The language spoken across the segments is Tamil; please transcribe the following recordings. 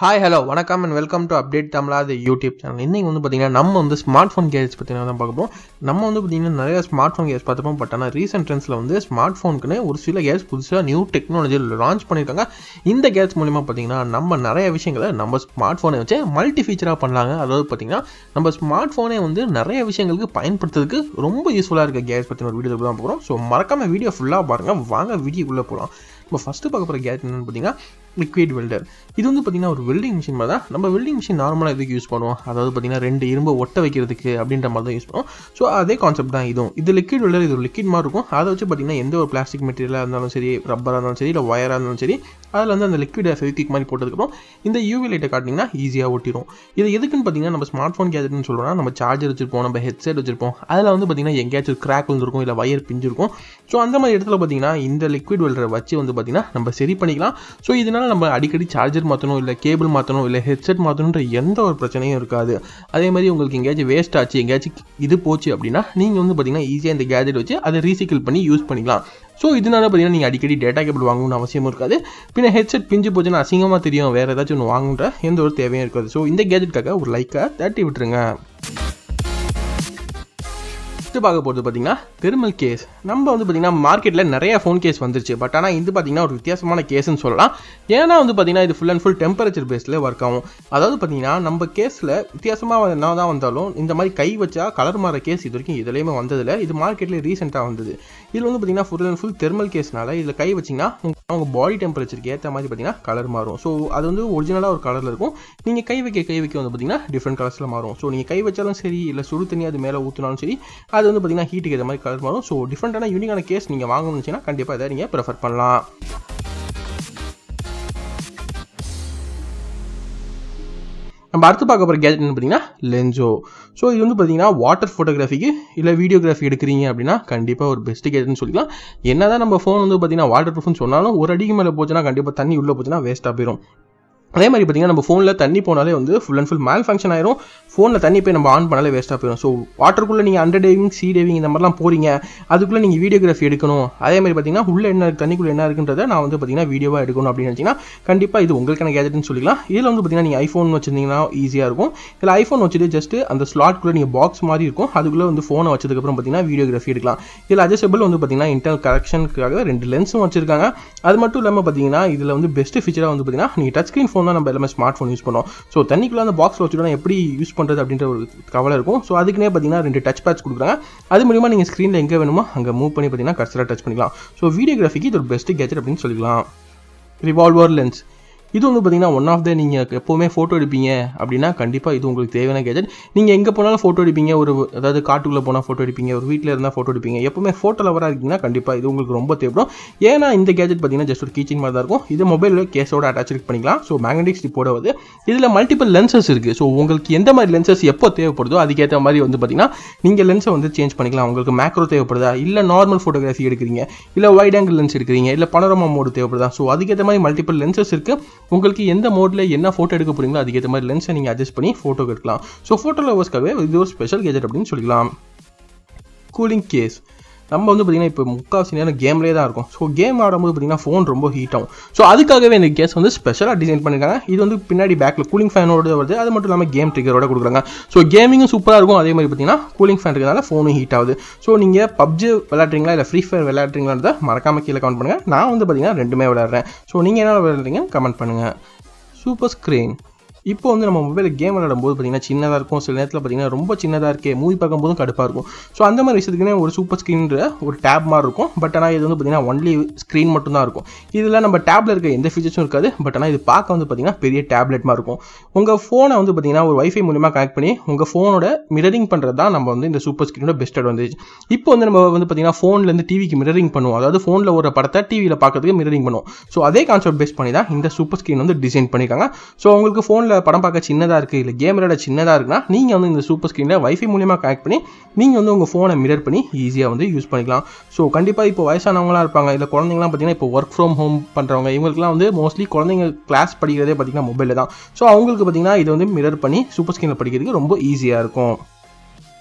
ஹாய் ஹலோ வணக்கம் and welcome to update Tamizha the YouTube channel. இன்றைக்கி வந்து பார்த்திங்கன்னா நம்ம வந்து ஸ்மார்ட் ஃபோன் கேஜெட்ஸ் பற்றி தான் பார்க்க போகிறோம். நம்ம வந்து பார்த்திங்கன்னா நிறைய ஸ்மார்ட் ஃபோன் கேஜெட்ஸ் பார்த்துப்போம். பட் ஆனால் ரீசெண்ட் ட்ரெண்ட்ஸில் வந்து ஸ்மார்ட் ஃபோனுக்குன்னு ஒரு சில கேஜெட்ஸ் புதுசாக நியூ டெக்னாலஜியில் லான்ச் பண்ணியிருக்காங்க. இந்த கேஜெட்ஸ் மூலிமா பார்த்திங்கன்னா நம்ம நிறைய விஷயங்களை நம்ம ஸ்மார்ட் ஃபோனை வச்சு மல்டி ஃபீச்சராக பண்ணலாங்க. அதாவது பார்த்திங்கன்னா நம்ம ஸ்மார்ட் ஃபோனை வந்து நிறைய விஷயங்களுக்கு பயன்படுத்துறதுக்கு ரொம்ப யூஸ்ஃபுல்லாக இருக்க கேஜெட்ஸ் பற்றி ஒரு வீடியோ தான் போகிறோம். ஸோ மறக்காமல் வீடியோ ஃபுல்லாக பாருங்கள். வாங்க வீடியோக்குள்ளே போகலாம். இப்போ ஃபஸ்ட்டு பார்க்க போகிற கேஜெட் என்னென்னு பார்த்தீங்கன்னா லிக்விட் வெல்டர். இது வந்து பார்த்திங்கன்னா ஒரு வெல்டிங் மிஷின் மாதிரி தான். நம்ம வெல்டிங் மிஷின் நார்மலாக இதுக்கு யூஸ் பண்ணுவோம். அதாவது பார்த்திங்கன்னா 2 இரும்பு ஒட்ட வைக்கிறதுக்கு அப்படின்ற மாதிரி தான் யூஸ் பண்ணுவோம். ஸோ அதே கான்செப்ட் தான் இதுவும். இது லிக்விட் வெல்டர், இது ஒரு லிக்விட் மாதிரி இருக்கும். அதை வச்சு பார்த்திங்கன்னா எந்த ஒரு பிளாஸ்டிக் மெட்டீரியலாக இருந்தாலும் சரி, ரப்பராக இருந்தாலும் சரி, இல்லை ஒயராக இருந்தாலும் சரி, அதில் வந்து அந்த லிக்விடை ஃபெவிக்விக் மாதிரி போட்டதுக்கப்புறம் இந்த யூவி லைட்டை காட்டிங்கன்னா ஈஸியாக ஒட்டிடும். இது எதுக்குன்னு பார்த்தீங்கன்னா நம்ம ஸ்மார்ட் ஃபோன் கேஜெட்னு சொல்கிறோம்னா நம்ம சார்ஜர் வச்சிருப்போம், நம்ம ஹெட்செட் வச்சிருப்போம். அதில் வந்து பார்த்திங்கன்னா எங்கேயாச்சும் கிராக் வந்துருக்கும், இல்லை வயர் பிஞ்சிருக்கும். ஸோ அந்த மாதிரி இடத்துல பார்த்திங்கன்னா இந்த லிக்விட் வெல்டரை வச்சு வந்து பார்த்திங்கன்னா நம்ம சரி பண்ணிக்கலாம். ஸோ இதனால் நம்ம அடிக்கடி சார்ஜர் மாற்றணும், இல்லை கேபிள் மாற்றணும், இல்லை ஹெட்செட் மாற்றணுன்ற எந்த ஒரு பிரச்சனையும் இருக்காது. அதே மாதிரி உங்களுக்கு எங்கேயாச்சும் வேஸ்ட் ஆச்சு, எங்கேயாச்சும் இது போச்சு அப்படின்னா நீங்கள் வந்து பார்த்திங்கன்னா ஈஸியாக இந்த கேஜெட் வச்சு அதை ரீசைக்கிள் பண்ணி யூஸ் பண்ணிக்கலாம். ஸோ இதனால பார்த்தீங்கன்னா நீங்கள் அடிக்கடி டேட்டா கேபிள் வாங்கணும்னு அவசியமும் இருக்காது. பின்ன ஹெட்செட் பிஞ்சு போச்சுன்னா அசிங்கமாக தெரியும், வேறு ஏதாச்சும் ஒன்று வாங்குன்ற எந்த ஒரு தேவையும் இருக்காது. ஸோ இந்த கேஜெட்டுக்காக ஒரு லைக்கை தட்டி விட்டுருங்க. பார்க்க போகிறது பார்த்தீங்கன்னா தெர்மல் கேஸ். நம்ம வந்து பார்த்தீங்கன்னா மார்க்கெட்டில் நிறைய ஃபோன் கேஸ் வந்துருச்சு. பட் ஆனால் இது பார்த்தீங்கன்னா ஒரு வித்தியாசமான கேஸ்ன்னு சொல்லலாம். ஏன்னா வந்து பார்த்தீங்கன்னா இது ஃபுல் அண்ட் ஃபுல் டெம்பரேச்சர் பேஸில் ஒர்க் ஆகும். அதாவது பார்த்தீங்கன்னா நம்ம கேஸில் வித்தியாசமாக என்ன தான் வந்தாலும் இந்த மாதிரி கை வச்சா கலர் மாற கேஸ் இது வரைக்கும் இதுலேயுமே வந்ததில்லை. இது மார்க்கெட்டில் ரீசெண்டாக வந்தது. இதில் வந்து பார்த்தீங்கன்னா ஃபுல் அண்ட் ஃபுல் தெர்மல் கேஸ்னால இதில் கை வச்சிங்கன்னா அவங்க பாடி டெம்பரேச்சருக்கு ஏற்ற மாதிரி பார்த்தீங்கன்னா கலர் மாறும். ஸோ அது வந்து ஒரிஜினலாக ஒரு கலரில் இருக்கும். நீங்கள் கை வைக்க வந்து பார்த்தீங்கன்னா டிஃப்ரெண்ட் கலர்ஸில் மாறும். ஸோ நீங்கள் கை வச்சாலும் சரி, இல்லை சுடு தண்ணி அது மேலே ஊற்றினாலும் சரி, அது வந்து பார்த்தீங்கன்னா ஹீட்டுக்கு ஏற்ற மாதிரி கலர் மாறும். ஸோ டிஃப்ரெண்டான யூனிக்கான கேஸ் நீங்கள் வாங்கணும்னுச்சுன்னா கண்டிப்பாக இதை நீங்கள் ப்ரிஃபர் பண்ணலாம். நம்ம அடுத்து பார்க்க போகிற கேஜெட் என்ன பார்த்தீங்கன்னா லென்சோ. ஸோ இது வந்து பார்த்தீங்கன்னா வாட்டர் ஃபோட்டோகிராஃபிக்கு இல்லை வீடியோகிராஃபி எடுக்கிறீங்க அப்படின்னா கண்டிப்பாக ஒரு பெஸ்ட் கேஜெட்னு சொல்லிக்கலாம். என்ன தான் நம்ம ஃபோன் வந்து பார்த்தீங்கன்னா வாட்டர் ப்ரூஃப்னு சொன்னாலும் ஒரு அடிக்கு மேலே போச்சுன்னா கண்டிப்பாக தண்ணி உள்ளே போச்சுன்னா வேஸ்ட்டாக போயிடும். அதே மாதிரி பார்த்தீங்கன்னா நம்ம ஃபோனில் தண்ணி போனாலே வந்து ஃபுல் அண்ட் ஃபுல் மேல் ஃபங்க்ஷன் ஆயிரும். ஃபோனில் தண்ணி போய் நம்ம ஆன் பண்ணாலே வேஸ்ட்டாக போயிடும். ஸோ வாட்டருக்குள்ளே நீங்கள் அண்டர் டைவிங், சி டைவிங் இந்த மாதிரிலாம் போகிறீங்க, அதுக்குள்ளே நீங்கள் வீடியோகிராஃபி எடுக்கணும். அதே மாதிரி பார்த்தீங்கன்னா உள்ளே என்ன தண்ணிக்குள்ளே என்ன இருக்குன்றதை நான் வந்து பார்த்தீங்கன்னா வீடியோவாக எடுக்கணும் அப்படின்னு நினச்சிங்கன்னா கண்டிப்பாக இது உங்களுக்கான கேஜெட்னு சொல்லிக்கலாம். இதில் வந்து பார்த்தீங்கன்னா நீங்கள் ஐஃபோன் வச்சிருந்தீங்கன்னா ஈஸியாக இருக்கும். இதில் ஐஃபோன் வச்சுட்டு ஜஸ்ட் அந்த ஸ்லாட்குள்ளே நீங்கள் பாக்ஸ் மாதிரி இருக்கும், அதுக்குள்ளே வந்து ஃபோனை வச்சதுக்கப்புறம் பார்த்தீங்கன்னா வீடியோகிராஃபி எடுக்கலாம். இதில் அட்ஜஸ்டபிள் வந்து பார்த்தீங்கன்னா இன்டர்னல் கரெக்ஷனுக்காக 2 லென்ஸும் வச்சிருக்காங்க. அது மட்டும் இல்லாமல் பார்த்தீங்கன்னா இதில் வந்து பெஸ்ட் ஃபீச்சராக வந்து பார்த்தீங்கன்னா நீங்கள் டச் ஸ்க்ரீன் ஃபோன் தான் நம்ம எல்லாமே ஸ்மார்ட் ஃபோன் யூஸ் பண்ணோம். ஸோ தண்ணிக்குள்ள அந்த பாக்ஸில் வச்சுட்டோம் எப்படி யூஸ் பண்ணுறது அப்படின்ற ஒரு கவலை இருக்கும். ஸோ அதுக்குன்னே பார்த்தீங்கன்னா 2 டச் பேட்ச் கொடுக்குறாங்க. அது மூலிமா நீங்கள் ஸ்க்ரீனில் எங்கே வேணுமோ அங்கே மூவ் பண்ணி பார்த்தீங்கன்னா கர்சராக டச் பண்ணிக்கலாம். ஸோ வீடியோகிராஃபிக்கு இது ஒரு பெஸ்ட் கேஜெட் அப்படின்னு சொல்லிக்கலாம். Revolver lens. இது வந்து பார்த்தீங்கன்னா ஒன் ஆஃப் த நீங்கள் எப்போவுமே ஃபோட்டோ எடுப்பீங்க அப்படின்னா கண்டிப்பாக இது உங்களுக்கு தேவையான கேஜெட். நீங்கள் எங்கே போனாலும் ஃபோட்டோ எடுப்பீங்க, அதாவது காட்டுக்குள்ளே போனால் ஃபோட்டோ எடுப்பீங்க, ஒரு வீட்டில் இருந்தால் ஃபோட்டோ எடுப்பீங்க, எப்போவுமே ஃபோட்டோ லவராக இருக்கீங்கன்னா கண்டிப்பாக இது உங்களுக்கு ரொம்ப தேவைப்படும். ஏன்னா இந்த கேஜெட் பார்த்தீங்கன்னா ஜஸ்ட் ஒரு கீச்சிங் மாதிரி தான் இருக்கும். இது மொபைலில் கேஸோட அட்டாச் பண்ணிக்கலாம். ஸோ மேக்னெட்டிக் ஸ்ட்ரிப்போட வந்து இதில் மல்டிபிள் லென்சஸ் இருக்குது. ஸோ உங்களுக்கு எந்த மாதிரி லென்சஸ் எப்போ தேவைப்படுதோ அதுக்கேற்ற மாதிரி வந்து பார்த்தீங்கன்னா நீங்கள் லென்ஸை வந்து சேஞ்ச் பண்ணிக்கலாம். உங்களுக்கு மேக்ரோ தேவைப்படுதா, இல்லை நார்மல் ஃபோட்டோகிராஃபி எடுக்கிறீங்க, இல்லை வைட் ஆங்கிள் லென்ஸ் எடுக்கிறீங்க, இல்லை பனோரமா மோடு தேவைப்படுதா. ஸோ அதுக்கேற்ற மாதிரி மல்டிபிள் லென்சஸ் இருக்குது. உங்களுக்கு எந்த மோடில் என்ன ஃபோட்டோ எடுக்க போகிறீங்களோ அதுக்கேற்ற மாதிரி லென்ஸை நீங்கள் அட்ஜஸ்ட் பண்ணி ஃபோட்டோ எடுக்கலாம். ஸோ ஃபோட்டோ லவர்ஸ்க்காகவே இது ஒரு ஸ்பெஷல் கேஜெட் அப்படின்னு சொல்லிக்கலாம். Cooling case. நம்ம வந்து பார்த்திங்கன்னா இப்போ முக்கால்வாசி நேரம் கேம்லேயே தான் இருக்கும். ஸோ கேம் ஆடும்போது பார்த்திங்கன்னா ஃபோன் ரொம்ப ஹீட் ஆகும். ஸோ அதுக்காகவே இந்த கேஸ் வந்து ஸ்பெஷலாக டிசைன் பண்ணியிருக்காங்க. இது வந்து பின்னாடி பேக்கில் கூலிங் ஃபேனோட வருது. அது மட்டும் இல்லாமல் கேம் ட்ரிகரோட கொடுக்குறாங்க. ஸோ கேமிங்கும் சூப்பராக இருக்கும். அதே மாதிரி பார்த்திங்கன்னா கூலிங் ஃபேன் இருக்கிறதால ஃபோனும் ஹீட் ஆகுது. ஸோ நீங்கள் பப்ஜி விளையாடுறீங்களா இல்லை ஃப்ரீ ஃபயர் விளையாடுறீங்களான்றதை மறக்காமல் கீழே கமெண்ட் பண்ணுங்கள். நான் வந்து பார்த்திங்கன்னா 2மே விளையாடுறேன். ஸோ நீங்கள் என்ன விளையாடுறீங்க கமெண்ட் பண்ணுங்கள். Superscreen. இப்போ வந்து நம்ம மொபைலில் கேம் விளையாடும்போது பார்த்தீங்கன்னா சின்னதாக இருக்கும். சில நேரத்தில் பார்த்தீங்கன்னா ரொம்ப சின்னதாக இருக்கே, மூவி பார்க்கும்போதும் கடுப்பாக இருக்கும். ஸோ அந்த மாதிரி விஷயத்துக்குன்னே ஒரு சூப்பர் ஸ்க்ரீன்ற ஒரு டேப் மாதிரி இருக்கும். பட் ஆனால் இது வந்து பார்த்தீங்கன்னா ஒன்லி ஸ்க்ரீன் மட்டும் தான் இருக்கும். இதில் நம்ம டேப்ல இருக்க எந்த ஃபீச்சர்ஸும் இருக்காது. பட் ஆனால் இது பார்க்க வந்து பார்த்தீங்கன்னா பெரிய டேப்லெட் மாதிரி இருக்கும். உங்கள் ஃபோனை வந்து பார்த்தீங்கன்னா ஒரு வைஃபை மூலியமாக கனெக்ட் பண்ணி உங்கள் ஃபோனோட மிரரிங் பண்ணுறது தான் நம்ம வந்து இந்த சூப்பர் ஸ்க்ரீனோட பெஸ்ட் அட்வான்டேஜ். இப்போ வந்து நம்ம வந்து பார்த்தீங்கன்னா ஃபோன்லேருந்து டிவிக்கு மிரரிங் பண்ணுவோம். அதாவது ஃபோனில் ஒரு படத்தை டிவியில் பார்க்கறதுக்கு மிரரிங் பண்ணுவோம். ஸோ அதே கான்செப்ட் பேஸ் பண்ணி தான் இந்த சூப்பர் ஸ்க்ரீன் வந்து டிசைன் பண்ணியிருக்காங்க. ஸோ உங்களுக்கு ஃபோனில் படம் பார்க்க சின்னதாக இருக்குது, இல்லை கேம் விளையாட சின்னதாக இருக்குன்னா நீங்கள் வந்து இந்த சூப்பர் ஸ்க்ரீனில் வைஃபை மூலியமாக கனெக்ட் பண்ணி நீங்கள் வந்து உங்கள் ஃபோனை மிரர் பண்ணி ஈஸியாக வந்து யூஸ் பண்ணிக்கலாம். ஸோ கண்டிப்பாக இப்போ வயசானவங்களாம் இருப்பாங்க, இல்லை குழந்தைங்களாம் பார்த்தீங்கன்னா இப்போ ஒர்க் ஃப்ரம் ஹோம் பண்ணுறவங்க, இவங்களுக்குலாம் வந்து மோஸ்ட்லி குழந்தைங்க கிளாஸ் படிக்கிறதே பார்த்தீங்கன்னா மொபைலில் தான். ஸோ அவங்களுக்கு பார்த்தீங்கன்னா இது வந்து மிரர் பண்ணி சூப்பர் ஸ்க்ரீனில் படிக்கிறதுக்கு ரொம்ப ஈஸியாக இருக்கும்.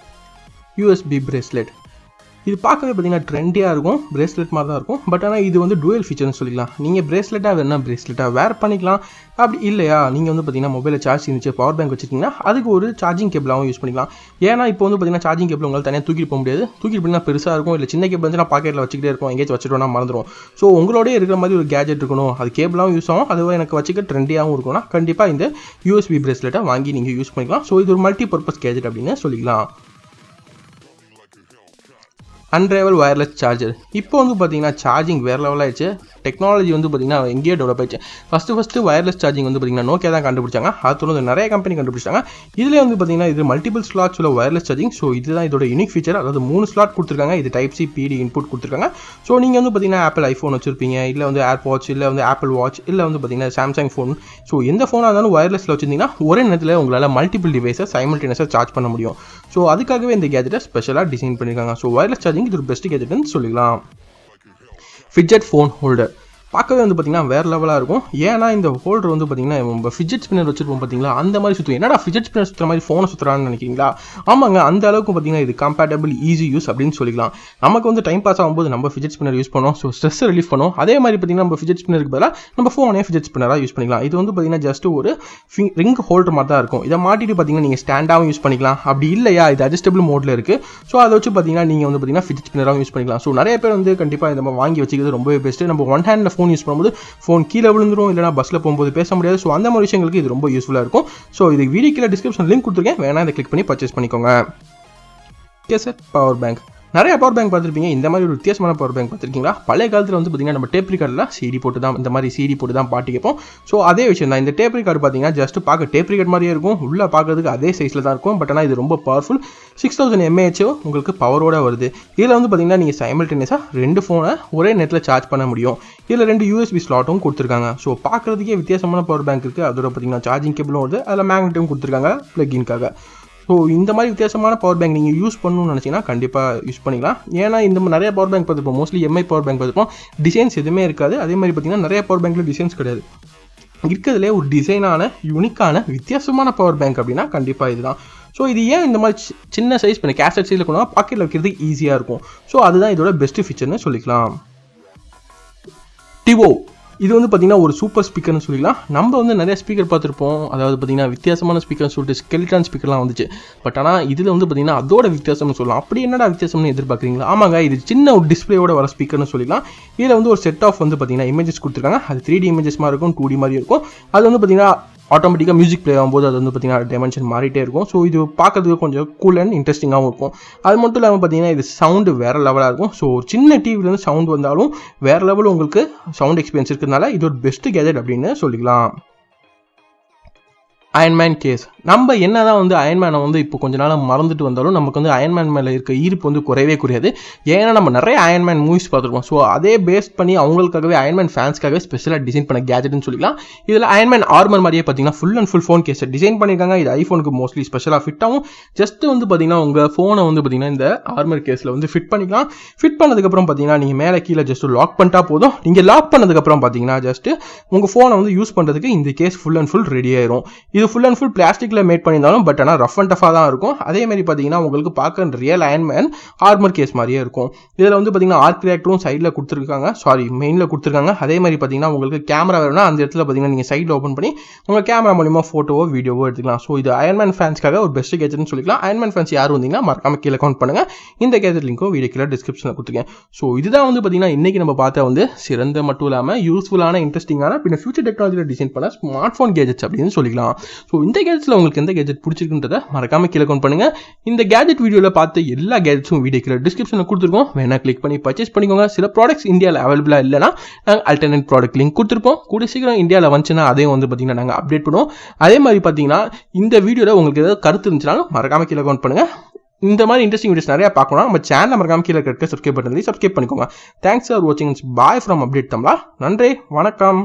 USB bracelet. இது பார்க்கவே பார்த்தீங்கன்னா ட்ரெண்டியாக இருக்கும், பிரேஸ்லெட் மாதிரி தான் இருக்கும். பட் ஆனால் இது வந்து டுவல் ஃபீச்சர்னு சொல்லிக்கலாம். நீங்கள் பிரேஸ்லெட்டாக வேணா பிரேஸ்லெட்டாக வேர் பண்ணிக்கலாம். அப்படி இல்லையா நீங்கள் வந்து பார்த்தீங்கன்னா மொபைலில் சார்ஜ் இருந்துச்சு, பவர் பேங்க் வச்சிருக்கீங்கன்னா அதுக்கு ஒரு சார்ஜிங் கேபிளாகவும் யூஸ் பண்ணிக்கலாம். ஏன்னா இப்போ வந்து பார்த்தீங்கன்னா சார்ஜிங் கேபிள் உங்களால் தனியாக தூக்கிட்டு போக முடியாது. தூக்கிட்டு போனால் பெருசாக இருக்கும், இல்லை சின்ன கேபிள் வந்து நான் பாக்கெட்டில் வச்சுக்கிட்டே இருக்கும், எங்கேயாச்சும் வச்சுட்டோம்னா மறந்துடும். ஸோ உங்களோட இருக்கிற மாதிரி ஒரு கேஜெட் இருக்கணும், அது கேபிளாகவும் யூஸ் ஆகும், அதுவும் எனக்கு வச்சுக்க ட்ரெண்டியாகவும் இருக்கும்னா கண்டிப்பாக இந்த யூஎஸ்பி பிரேஸ்லெட்டை வாங்கி நீங்கள் யூஸ் பண்ணிக்கலாம். ஸோ இது ஒரு மல்டி பர்பஸ் கேஜெட் அப்படின்னு சொல்லிக்கலாம். Unravel wireless charger. இப்போ வந்து பார்த்தீங்கன்னா சார்ஜிங் வேறு லெவல் ஆயிடுச்சு. டெக்னாலஜி வந்து பார்த்தீங்கன்னா எங்கேயோ டெவலப் ஆயிடுச்சு. ஃபஸ்ட்டு வயர்லெஸ் சார்ஜிங் வந்து பார்த்தீங்கன்னா நோக்கியா தான் கண்டுபிடிச்சாங்க. அது தொடர்ந்து நிறைய கம்பெனி கண்டுபிடிச்சாங்க. இதில் வந்து பார்த்தீங்கன்னா இது மல்டிபிள் ஸ்லாட்ஸ் உள்ள வயர்லெஸ் சார்ஜிங். ஸோ இதுதான் இதோட யூனிக் ஃபீச்சர். அதாவது 3 ஸ்லாட் கொடுத்துருக்காங்க. இது டைப் சி பிடி இன்புட் கொடுத்துருக்காங்க. ஸோ நீங்கள் வந்து பார்த்தீங்கன்னா ஆப்பிள் ஐஃபோன் வச்சிருப்பீங்க, இல்லை வந்து ஏர்வாட்ச், இல்லை வந்து ஆப்பிள் வாட்ச், இல்லை வந்து பார்த்தீங்கன்னா சாம்சங் ஃபோன். ஸோ எந்த ஃபோனாக இருந்தாலும் வயர்லெஸில் வச்சிருந்தீங்கன்னா ஒரே நேரத்தில் உங்களால் மல்டிபிள் டிவைஸை சைமல்டேனியஸாக சார்ஜ் பண்ண முடியும். ஸோ அதுக்காகவே இந்த கேஜெட்டை ஸ்பெஷலாக டிசைன் பண்ணியிருக்காங்க. ஸோ வயர்லெஸ் சார்ஜிங் இது ஒரு பெஸ்ட் கேஜெட்னு சொல்லிக்கலாம். ஃபிட்ஜெட் ஃபோன் ஹோல்டர் பார்க்கவே வந்து பார்த்தீங்கன்னா வேறு லெவலாக இருக்கும். ஏன்னா இந்த ஹோல்டர் வந்து பார்த்தீங்கன்னா நம்ம ஃபிட்ஜெட் ஸ்பின்னர் வச்சிருப்போம் பார்த்தீங்களா, அந்த மாதிரி சுற்றும். என்னடா ஃபிட்ஜெட் ஸ்பின்னர் சுற்றுற மாதிரி ஃபோனை சுற்றுறான்னு நினைக்கிறீங்களா? ஆமாங்க, அந்த அளவுக்கு பார்த்தீங்கன்னா இது கம்பேட்டபிள் ஈஸி யூஸ் அப்படின்னு சொல்லிக்கலாம். நமக்கு வந்து டைம் பாஸ் ஆகும்போது நம்ம ஃபிட்ஜெட் ஸ்பின்னர் யூஸ் பண்ணோம், ஸோ ஸ்ட்ரெஸ் ரிலீஃப் பண்ணும். அதே மாதிரி பார்த்தீங்கன்னா நம்ம ஃபிட்ஜெட் ஸ்பின்னருக்கு பதிலாக நம்ம ஃபோனே ஃபிட்ஜெட் ஸ்பின்னராக யூஸ் பண்ணிக்கலாம். இது வந்து பார்த்தீங்கன்னா ஜஸ்ட் ஒரு ரிங் ஹோல்டர் மாதிரி தான் இருக்கும். இதை மாட்டிட்டு பார்த்தீங்கன்னா நீங்கள் ஸ்டாண்டாகவும் யூஸ் பண்ணிக்கலாம். அப்படி இல்லையா இது அட்ஜஸ்டபிள் மோடில் இருக்குது. ஸோ அதை வச்சு பார்த்தீங்கன்னா நீங்கள் வந்து பார்த்தீங்கன்னா ஃபிட்ஜெட் ஸ்பின்னராகவும் யூஸ் பண்ணிக்கலாம். ஸோ நிறைய பேர் வந்து கண்டிப்பாக இதை வாங்கி வச்சுக்கிறது ரொம்பவே பெஸ்ட்டு. நம்ம ஒன் ஹேண்டில் ஃபோன் யூஸ் பண்ணும்போது ஃபோன் கீழே விழுந்துரும், இல்லைனா பஸ்ஸில் போகும்போது பேச முடியாது. ஸோ அந்த மாதிரி விஷயங்களுக்கு இது ரொம்ப யூஸ்ஃபுல்லாக இருக்கும். ஸோ இது வீடியோ கீழே டிஸ்கிரிப்ஷன் லிங்க் கொடுத்துருக்கேன், வேணா இதை கிளிக் பண்ணி பர்ச்சேஸ் பண்ணிக்கோங்க. Cassette power bank. நிறைய பவர் பேங்க் பார்த்துருப்பீங்க. இந்த மாதிரி ஒரு வித்தியாசமான பவர் பேங்க் பார்த்துருக்கீங்களா? பழைய காலத்தில் வந்து பார்த்தீங்கன்னா நம்ம டேப் ரிகார்டில் சிடி போட்டு தான் இந்த மாதிரி சிடி போட்டு தான் பாட்டு கேட்போம். ஸோ அதே விஷயம் தான். இந்த டேப் ரிகார்டு பார்த்தீங்கன்னா ஜஸ்ட் பார்க்க டேப் ரிகார்டு மாதிரியே இருக்கும், உள்ளே பார்க்கறதுக்கு அதே சைஸில் தான் இருக்கும். பட் ஆனால் இது ரொம்ப பவர்ஃபுல். 6000 mAh உங்களுக்கு பவரோட வருது. இதில் வந்து பார்த்தீங்கன்னா நீங்கள் சைமல்டேனியஸாக 2 ஃபோனை ஒரே நேரத்தில் சார்ஜ் பண்ண முடியும். இதில் 2 யூஎஸ்பி ஸ்லாட்டும் கொடுத்துருக்காங்க. ஸோ பார்க்குறதுக்கே வித்தியாசமான பவர் பேங்க் இருக்குது. அதோட பார்த்தீங்கன்னா சார்ஜிங் கேபிளும் வருது, அதில் மேக்னெட்டும் கொடுத்துருக்காங்க ப்ளக்கின்காக. ஸோ இந்த மாதிரி வித்தியாசமான பவர் பேங்க் நீங்கள் யூஸ் பண்ணணும்னு நினச்சிங்கன்னா கண்டிப்பாக யூஸ் பண்ணிக்கலாம். ஏன்னா இந்த நிறைய பவர் பேங்க் பார்த்துருப்போம், மோஸ்ட்லி எம்ஐ பவர் பேங்க் பார்த்துருப்போம், டிசைன்ஸ் எதுவுமே இருக்காது. அதே மாதிரி பார்த்தீங்கன்னா நிறைய பவர் பேங்க்கில் டிசைன்ஸ் கிடையாது. இருக்கிறதுலே ஒரு டிசைனான யூனிக்கான வித்தியாசமான பவர் பேங்க் அப்படின்னா கண்டிப்பாக இதுதான். ஸோ இது ஏன் இந்த மாதிரி சின்ன சைஸ் பண்ணி கேசட் சைஸில் கொண்டு பாக்கெட்டில் வைக்கிறதுக்கு ஈஸியாக இருக்கும். ஸோ அதுதான் இதோட பெஸ்ட் ஃபீச்சர்னு சொல்லிக்கலாம். டிவோ இது வந்து பார்த்தீங்கன்னா ஒரு சூப்பர் ஸ்பீக்கர்னு சொல்லிக்கலாம். நம்ம வந்து நிறைய ஸ்பீக்கர் பார்த்துருப்போம், அதாவது பார்த்தீங்கன்னா வித்தியாசமான ஸ்பீக்கர்னு சொல்லிட்டு ஸ்கெலிட்டான் ஸ்பீக்கர்லாம் வந்துச்சு. பட் ஆனால் இதில் வந்து பார்த்தீங்கன்னா அதோட வித்தியாசம்னு சொல்லலாம். அப்படி என்னடா வித்தியாசம்னு எதிர்பார்க்குறீங்களா? ஆமாங்க, இது சின்ன ஒரு டிஸ்பிளேயோட வர ஸ்பீக்கர்னு சொல்லிக்கலாம். இதில் வந்து ஒரு செட் ஆஃப் வந்து பார்த்தீங்கன்னா இமேஜஸ் கொடுத்துருக்காங்க. அது 3D இமேஜஸ் மாதிரி இருக்கும், 2D மாதிரி இருக்கும். அது வந்து பார்த்தீங்கன்னா ஆட்டோமேட்டிக்காக மியூசிக் ப்ளே ஆகும்போது அது வந்து பார்த்தீங்கன்னா டைமென்ஷன் மாறிட்டே இருக்கும். ஸோ இது பார்க்கறதுக்கு கொஞ்சம் கூல் அண்ட் இன்ட்ரெஸ்டிங்காகவும் இருக்கும். அது மட்டும் இல்லாமல் பார்த்தீங்கன்னா இது சவுண்டு வேறு லெவலாக இருக்கும். ஸோ ஒரு சின்ன டிவிலேருந்து சவுண்ட் வந்தாலும் வேறு லெவலில் உங்களுக்கு சவுண்ட் எக்ஸ்பீரியன்ஸ் இருக்கிறதுனால இது ஒரு பெஸ்ட் கேஜெட் அப்படின்னு சொல்லிக்கலாம். Iron Man case. நம்ம என்ன தான் வந்து அயன்மேனை வந்து இப்போ கொஞ்ச நாள் மறந்துட்டு வந்தாலும் நமக்கு வந்து அயன்மேன் மேலே இருக்க ஈர்ப்பு வந்து குறையவே குறையாது. ஏன்னா நம்ம நிறைய அயன்மேன் மூவிஸ் பார்த்துருப்போம். ஸோ அதே பேஸ் பண்ணி அவங்களுக்காகவே அயன்மேன் ஃபேன்ஸ்க்காகவே ஸ்பெஷலாக டிசைன் பண்ண கேஜெட்னு சொல்லிக்கலாம். இதில் அயன்மேன் ஆர்மர் மாதிரியே பார்த்தீங்கன்னா full and full phone case design பண்ணியிருக்காங்க. இது ஐஃபோனுக்கு மோஸ்ட்லி ஸ்பெஷலாக ஃபிட் ஆகும். ஜஸ்ட் வந்து பார்த்தீங்கன்னா உங்கள் ஃபோனை வந்து பார்த்தீங்கன்னா இந்த ஆர்மர் கேஸில் வந்து ஃபிட் பண்ணிக்கலாம். ஃபிட் பண்ணதுக்கப்புறம் பார்த்தீங்கன்னா நீங்கள் மேலே கீழே ஜஸ்ட் லாக் பண்ணிட்டா போதும். நீங்கள் லாக் பண்ணதுக்கப்புறம் பார்த்தீங்கன்னா ஜஸ்ட் உங்கள் ஃபோனை வந்து யூஸ் பண்ணுறதுக்கு இந்த case full and full ready ஆயிரும். இது ஃபுல் அண்ட் ஃபுல் பிளாஸ்டிக்கில் மேட் பண்ணியிருந்தாலும் பட் ஆனால் ரஃப் அண்ட் டஃபாக தான் இருக்கும். அதே மாதிரி பார்த்தீங்கன்னா உங்களுக்கு பார்க்க ரியல் அயன்மேன் ஆர்மர் கேஸ் மாதிரியே இருக்கும். இதில் வந்து பார்த்தீங்கன்னா ஆர்க் ரியாக்டரும் சைடில் கொடுத்துருக்காங்க, மெயினில் கொடுத்துருக்காங்க. அதே மாதிரி பார்த்தீங்கன்னா உங்களுக்கு கேமரா வேணும்னா அந்த இடத்துல பார்த்தீங்கன்னா நீங்கள் சைடில் ஓப்பன் பண்ணி உங்கள் கேமரா மூலிமா ஃபோட்டோவோ வீடியோவோ எடுத்துக்கலாம். ஸோ இது அயன்மேன் ஃபேன்ஸ்க்காக ஒரு பெஸ்ட் கேஜெட்னு சொல்லிக்கலாம். அயன்மேன் ஃபேன்ஸ் யார் வந்தீங்கன்னா மறக்காம கீழே கவுண்ட் பண்ணுங்கள். இந்த கேஜெட் லிங்க்கும் வீடியோ கீழே டிஸ்கிரிப்ஷனில் கொடுத்துருக்கேன். ஸோ இதுதான் வந்து பார்த்தீங்கன்னா இன்றைக்கி நம்ம பார்த்த வந்து சிறந்த மட்டும் இல்லாமல் யூஸ்ஃபுல்லான இன்ட்ரெஸ்டிங்கான பின்ன ஃபியூச்சர் டெக்னாலஜியில் டிசைன் பண்ண ஸ்மார்ட் ஃபோன் கேஜெட்ஸ் அப்படின்னு சொல்லிக்கலாம். ஸோ இந்த கேஜெட்ஸில் உங்களுக்கு எந்த கேஜெட் பிடிச்சிருக்குன்றதை மறக்காம கீழே கவுண்ட் பண்ணுங்க. இந்த கேஜெட் வீடியோவில் பார்த்த எல்லா கேஜெட்ஸும் வீடியோ கீழே டிஸ்கிரிப்ஷனில் கொடுத்துருக்கோம், வேணா கிளிக் பண்ணி பர்ச்சேஸ் பண்ணிக்கோங்க. சில ப்ராடக்ட்ஸ் இந்தியாவில் அவைலபிளாக இல்லைனா நாங்கள் அல்டர்னேட் ப்ராடக்ட் லிங்க் கொடுத்துருப்போம். கூட சீக்கிரம் இந்தியாவில் வந்துச்சுன்னா அதையும் வந்து பார்த்தீங்கன்னா நாங்கள் அப்டேட் பண்ணுவோம். அதே மாதிரி பார்த்தீங்கன்னா இந்த வீடியோவில் உங்களுக்கு ஏதாவது கருத்து இருந்துச்சுனாலும் மறக்காம கீழே கவுண்ட் பண்ணுங்க. இந்த மாதிரி இன்ட்ரெஸ்டிங் வீடியோஸ் நிறைய பார்க்கணும். நம்ம சேனலை மறக்காம கீழே இருக்க சப்ஸ்கிரைப் பண்ணி சப்ஸ்கிரைப் பண்ணிக்கோங்க. தேங்க்ஸ் ஃபார் வாட்சிங். பாய் ஃப்ரம் அப்டேட் தமிழா. நன்றி, வணக்கம்.